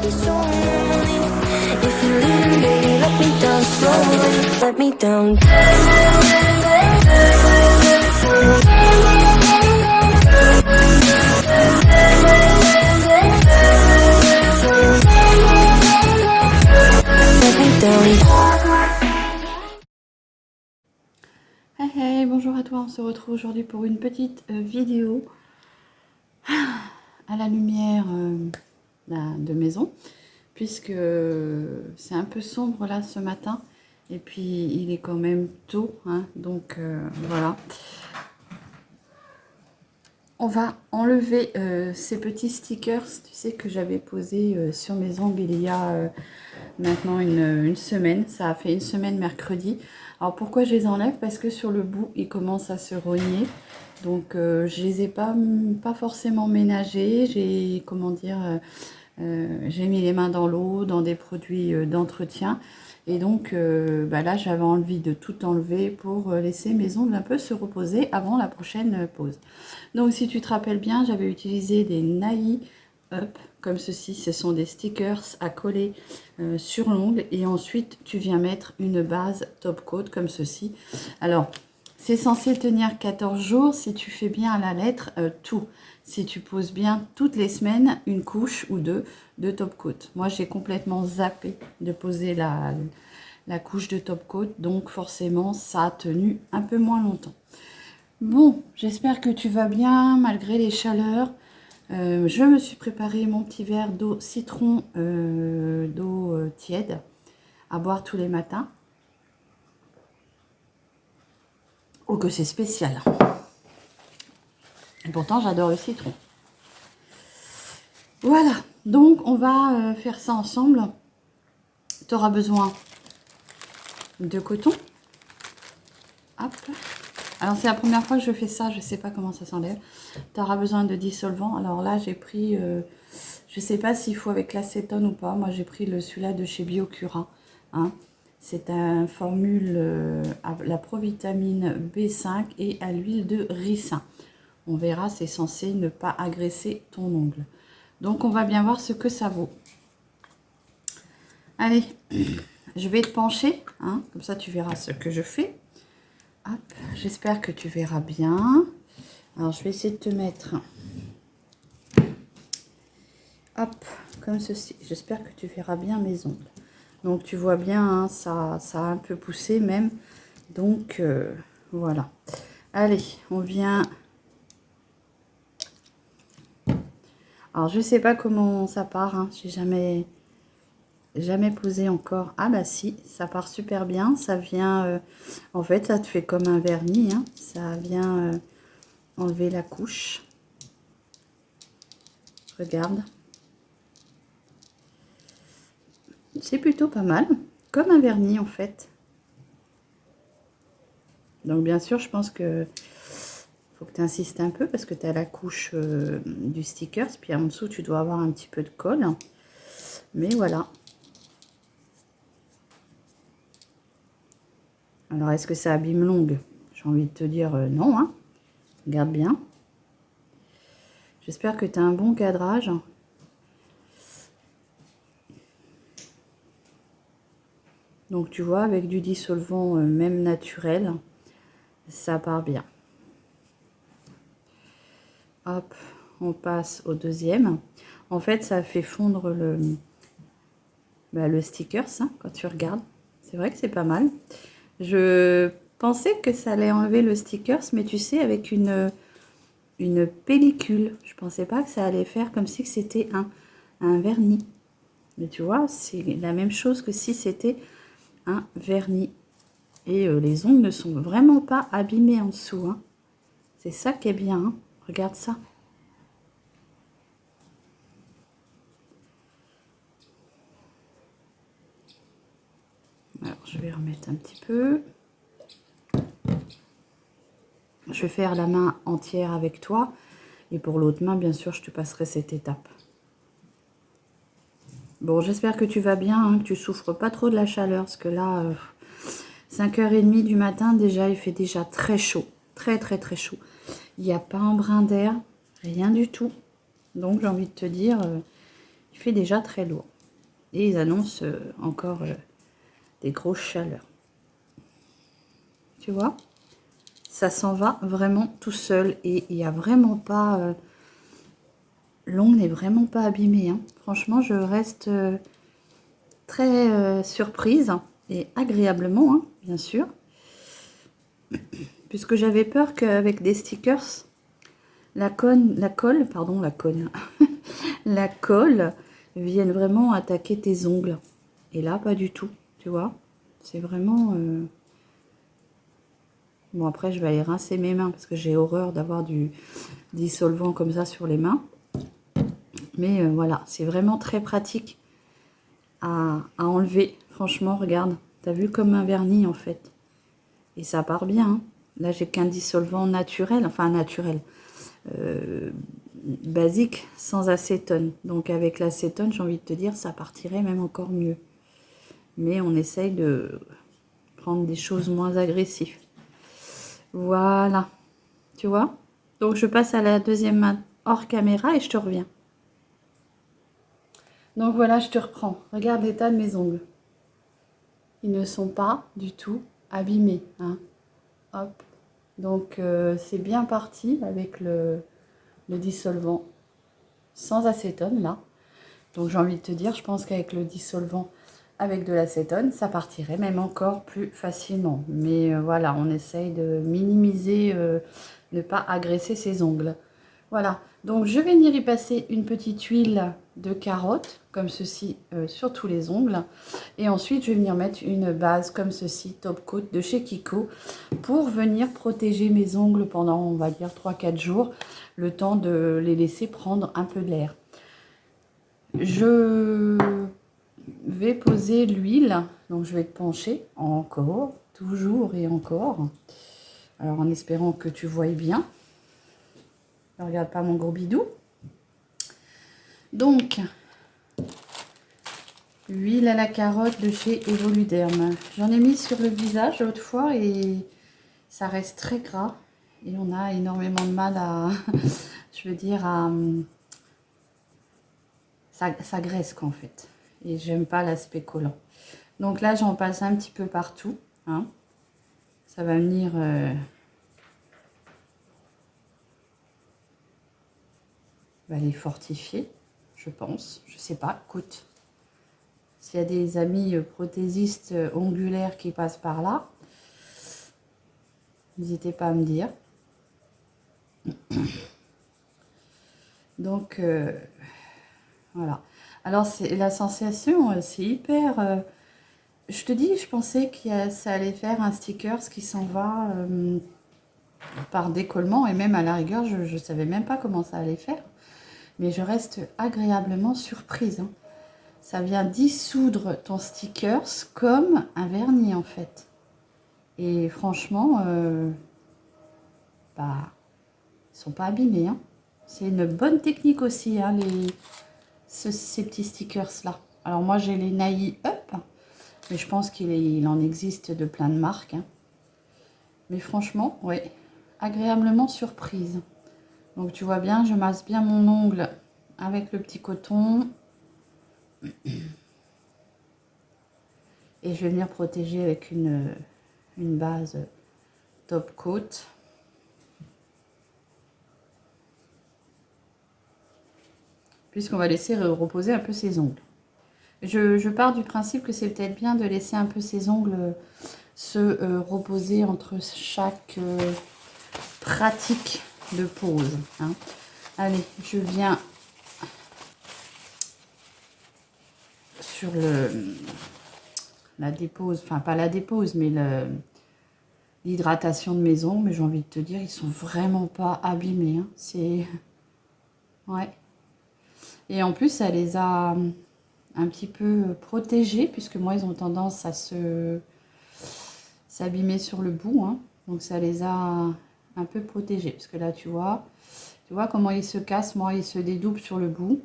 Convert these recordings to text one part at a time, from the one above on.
be so lonely. If you're leaving, baby, let me down slowly. Let me down. Let me down. Hey hey, bonjour à toi, on se retrouve aujourd'hui pour une petite vidéo à la lumière de maison, puisque c'est un peu sombre là ce matin, et puis il est quand même tôt, hein, donc voilà. On va enlever ces petits stickers, tu sais, que j'avais posés sur mes ongles il y a maintenant une semaine. Ça a fait une semaine mercredi. Alors pourquoi je les enlève? Parce que sur le bout, ils commencent à se rogner. Donc je les ai pas forcément ménagés. J'ai, comment dire, j'ai mis les mains dans l'eau, dans des produits d'entretien. Et donc là, j'avais envie de tout enlever pour laisser mes ongles un peu se reposer avant la prochaine pause. Donc si tu te rappelles bien, j'avais utilisé des Naï Up comme ceci. Ce sont des stickers à coller sur l'ongle, et ensuite tu viens mettre une base top coat comme ceci. Alors c'est censé tenir 14 jours si tu fais bien à la lettre tout. Si tu poses bien toutes les semaines une couche ou deux de top coat. Moi j'ai complètement zappé de poser la couche de top coat, donc forcément ça a tenu un peu moins longtemps. Bon, j'espère que tu vas bien malgré les chaleurs. Je me suis préparé mon petit verre d'eau citron, d'eau tiède à boire tous les matins. Oh que c'est spécial. Et pourtant j'adore le citron. Voilà, donc on va faire ça ensemble. Tu auras besoin de coton. Hop. Alors c'est la première fois que je fais ça, je ne sais pas comment ça s'enlève. Tu auras besoin de dissolvant. Alors là j'ai pris, je ne sais pas s'il faut avec l'acétone ou pas. Moi j'ai pris celui-là de chez Biocura. Hein. C'est un formule à la provitamine B5 et à l'huile de ricin. On verra, c'est censé ne pas agresser ton ongle. Donc on va bien voir ce que ça vaut. Allez, je vais te pencher, hein, comme ça tu verras ce que je fais. J'espère que tu verras bien. Alors je vais essayer de te mettre, hop, comme ceci. J'espère que tu verras bien mes ongles. Donc tu vois bien, hein, ça a un peu poussé même. Donc voilà. Allez, on vient. Alors je sais pas comment ça part, hein. J'ai jamais posé encore. Ah bah si, ça part super bien. Ça vient, en fait ça te fait comme un vernis, hein. Ça vient enlever la couche. Regarde. C'est plutôt pas mal, comme un vernis en fait. Donc bien sûr je pense que faut que tu insistes un peu parce que tu as la couche du stickers, puis en dessous tu dois avoir un petit peu de colle. Mais voilà. Alors est-ce que ça abîme l'ongle? J'ai envie de te dire non, hein. Regarde bien. J'espère que tu as un bon cadrage. Donc tu vois, avec du dissolvant même naturel, ça part bien. Hop, on passe au deuxième. En fait, ça fait fondre le stickers, hein, quand tu regardes. C'est vrai que c'est pas mal. Je pensais que ça allait enlever le stickers, mais tu sais, avec une pellicule. Je pensais pas que ça allait faire comme si c'était un vernis. Mais tu vois, c'est la même chose que si c'était un vernis. Et les ongles ne sont vraiment pas abîmés en dessous, hein. C'est ça qui est bien, hein. Regarde ça. Alors, je vais remettre un petit peu. Je vais faire la main entière avec toi. Et pour l'autre main, bien sûr, je te passerai cette étape. Bon, j'espère que tu vas bien, hein, que tu souffres pas trop de la chaleur. Parce que là, 5h30 du matin, déjà, il fait déjà très chaud. Très, très, très chaud. Il n'y a pas un brin d'air. Rien du tout. Donc, j'ai envie de te dire, il fait déjà très lourd. Et ils annoncent encore des grosses chaleurs. Tu vois, ça s'en va vraiment tout seul. Et il n'y a vraiment pas... l'ongle n'est vraiment pas abîmé. Hein. Franchement, je reste très surprise. Et agréablement, hein, bien sûr. Puisque j'avais peur qu'avec des stickers, la colle vienne vraiment attaquer tes ongles. Et là, pas du tout, tu vois. C'est vraiment... Bon, après, je vais aller rincer mes mains parce que j'ai horreur d'avoir du dissolvant comme ça sur les mains. Mais voilà, c'est vraiment très pratique à enlever. Franchement, regarde, t'as vu comme un vernis en fait. Et ça part bien. Hein. Là, j'ai qu'un dissolvant naturel, enfin naturel, basique, sans acétone. Donc avec l'acétone, j'ai envie de te dire, ça partirait même encore mieux. Mais on essaye de prendre des choses moins agressives. Voilà, tu vois. Donc je passe à la deuxième main hors caméra et je te reviens. Donc voilà, je te reprends. Regarde l'état de mes ongles. Ils ne sont pas du tout abîmés. Hein. Hop. Donc c'est bien parti avec le dissolvant sans acétone là. Donc j'ai envie de te dire, je pense qu'avec le dissolvant avec de l'acétone, ça partirait même encore plus facilement. Mais voilà, on essaye de minimiser, ne pas agresser ses ongles. Voilà, donc je vais venir y passer une petite huile de carotte, comme ceci, sur tous les ongles. Et ensuite, je vais venir mettre une base comme ceci, Top Coat de chez Kiko, pour venir protéger mes ongles pendant, on va dire, 3-4 jours, le temps de les laisser prendre un peu d'air. Je vais poser l'huile, donc je vais te pencher encore, toujours et encore. Alors en espérant que tu voies bien. Ne regarde pas mon gros bidou. Donc, huile à la carotte de chez Evoluderm. J'en ai mis sur le visage l'autre fois et ça reste très gras. Et on a énormément de mal à, je veux dire, à... Ça graisse quoi en fait. Et j'aime pas l'aspect collant. Donc là, j'en passe un petit peu partout. Hein. Ça va venir... va les fortifier, je pense. Je sais pas, écoute. S'il y a des amis prothésistes ongulaires qui passent par là, n'hésitez pas à me dire. Donc, voilà. Alors, la sensation, c'est hyper... je te dis, je pensais que ça allait faire un sticker qui s'en va par décollement. Et même à la rigueur, je ne savais même pas comment ça allait faire. Mais je reste agréablement surprise. Hein. Ça vient dissoudre ton stickers comme un vernis en fait. Et franchement, bah, ils sont pas abîmés. Hein. C'est une bonne technique aussi, hein, ces petits stickers là. Alors moi j'ai les Naï Up, mais je pense qu'il en existe de plein de marques. Hein. Mais franchement, ouais, agréablement surprise. Donc tu vois bien, je masse bien mon ongle avec le petit coton. Et je vais venir protéger avec une base Top Coat. Puisqu'on va laisser reposer un peu ses ongles. Je pars du principe que c'est peut-être bien de laisser un peu ses ongles se reposer entre chaque pratique de pose. Hein. Allez, je viens sur la dépose, enfin pas la dépose, mais l'hydratation de mes ongles. Mais j'ai envie de te dire, ils sont vraiment pas abîmés. Hein. C'est... Ouais. Et en plus, ça les a un petit peu protégés, puisque moi, ils ont tendance à s'abîmer sur le bout. Hein. Donc, ça les a un peu protégés. Parce que là, tu vois comment ils se cassent. Moi, ils se dédoublent sur le bout.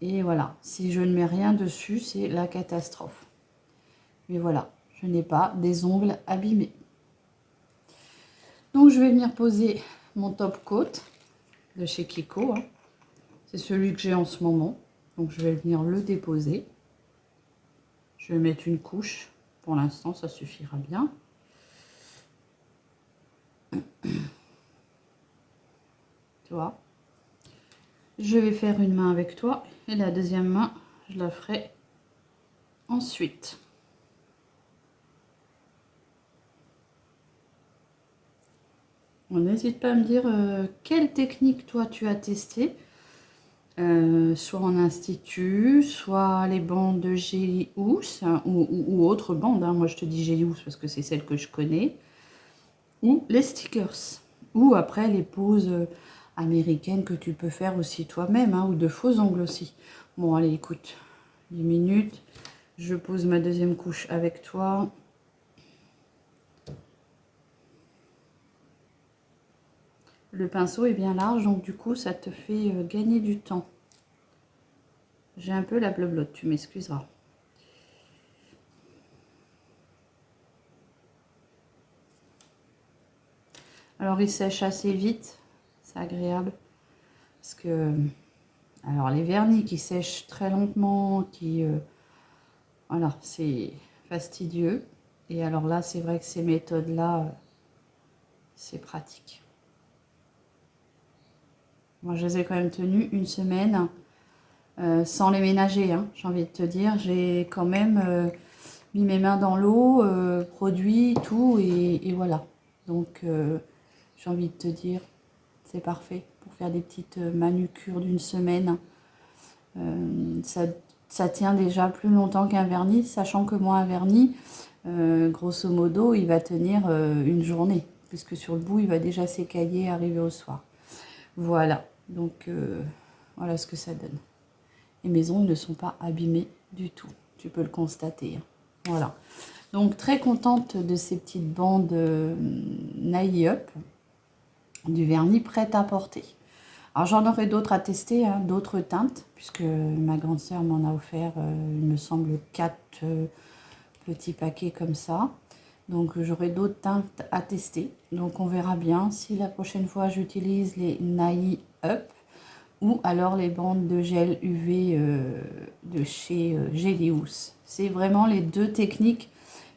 Et voilà, si je ne mets rien dessus, c'est la catastrophe. Mais voilà, je n'ai pas des ongles abîmés. Donc, je vais venir poser mon Top Coat de chez Kiko. Hein. C'est celui que j'ai en ce moment. Donc, je vais venir le déposer. Je vais mettre une couche. Pour l'instant, ça suffira bien. Tu vois, je vais faire une main avec toi et la deuxième main, je la ferai ensuite. N'hésite pas à me dire quelle technique toi tu as testé, soit en institut, soit les bandes de Jelly Housse ou autres bandes. Hein. Moi je te dis Jelly Housse parce que c'est celle que je connais, ou les stickers, ou après les poses américaines que tu peux faire aussi toi-même, hein, ou de faux ongles aussi. Bon allez écoute, 10 minutes, je pose ma deuxième couche avec toi. Le pinceau est bien large, donc du coup, ça te fait gagner du temps. J'ai un peu la blablote, tu m'excuseras. Alors, il sèche assez vite, c'est agréable. Parce que, alors, les vernis qui sèchent très lentement, voilà, c'est fastidieux. Et alors là, c'est vrai que ces méthodes-là, c'est pratique. Moi, je les ai quand même tenues une semaine sans les ménager, hein, j'ai envie de te dire. J'ai quand même mis mes mains dans l'eau, produit, tout, et voilà. Donc, j'ai envie de te dire, c'est parfait pour faire des petites manucures d'une semaine. Ça tient déjà plus longtemps qu'un vernis, sachant que moi, un vernis, grosso modo, il va tenir une journée, puisque sur le bout, il va déjà s'écailler, arriver au soir. Voilà, donc voilà ce que ça donne. Et mes ongles ne sont pas abîmés du tout, tu peux le constater. Hein. Voilà, donc très contente de ces petites bandes Nail Up, du vernis prêt à porter. Alors j'en aurai d'autres à tester, hein, d'autres teintes, puisque ma grande sœur m'en a offert, il me semble, 4 petits paquets comme ça. Donc j'aurai d'autres teintes à tester. Donc on verra bien si la prochaine fois j'utilise les Nail Up ou alors les bandes de gel UV de chez Jelly Housse. C'est vraiment les deux techniques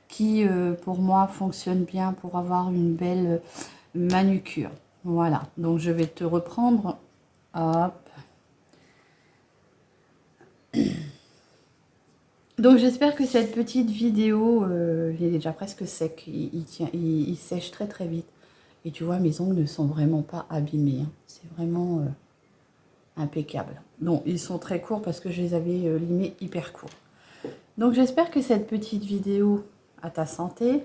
qui pour moi fonctionnent bien pour avoir une belle manucure. Voilà, donc je vais te reprendre. Hop. Donc j'espère que cette petite vidéo, il est déjà presque sec, il sèche très très vite. Et tu vois, mes ongles ne sont vraiment pas abîmés, hein. C'est vraiment impeccable. Donc ils sont très courts parce que je les avais limés hyper courts. Donc j'espère que cette petite vidéo à ta santé.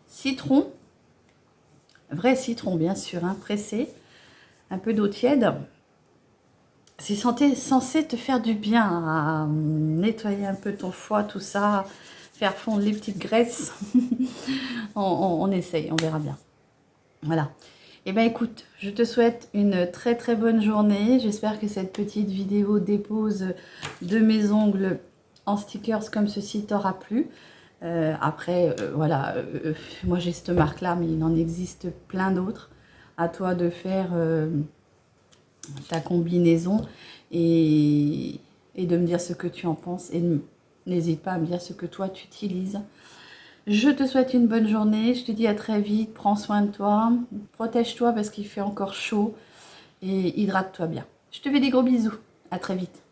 Citron, vrai citron bien sûr, hein, pressé, un peu d'eau tiède. C'est censé te faire du bien, à nettoyer un peu ton foie, tout ça, faire fondre les petites graisses. on essaye, on verra bien. Voilà. Eh bien écoute, je te souhaite une très très bonne journée. J'espère que cette petite vidéo dépose de mes ongles en stickers comme ceci t'aura plu. Après, voilà, moi j'ai cette marque-là, mais il en existe plein d'autres. À toi de faire ta combinaison et de me dire ce que tu en penses. Et n'hésite pas à me dire ce que toi tu utilises. Je te souhaite une bonne journée. Je te dis à très vite. Prends soin de toi. Protège-toi parce qu'il fait encore chaud. Et hydrate-toi bien. Je te fais des gros bisous. À très vite.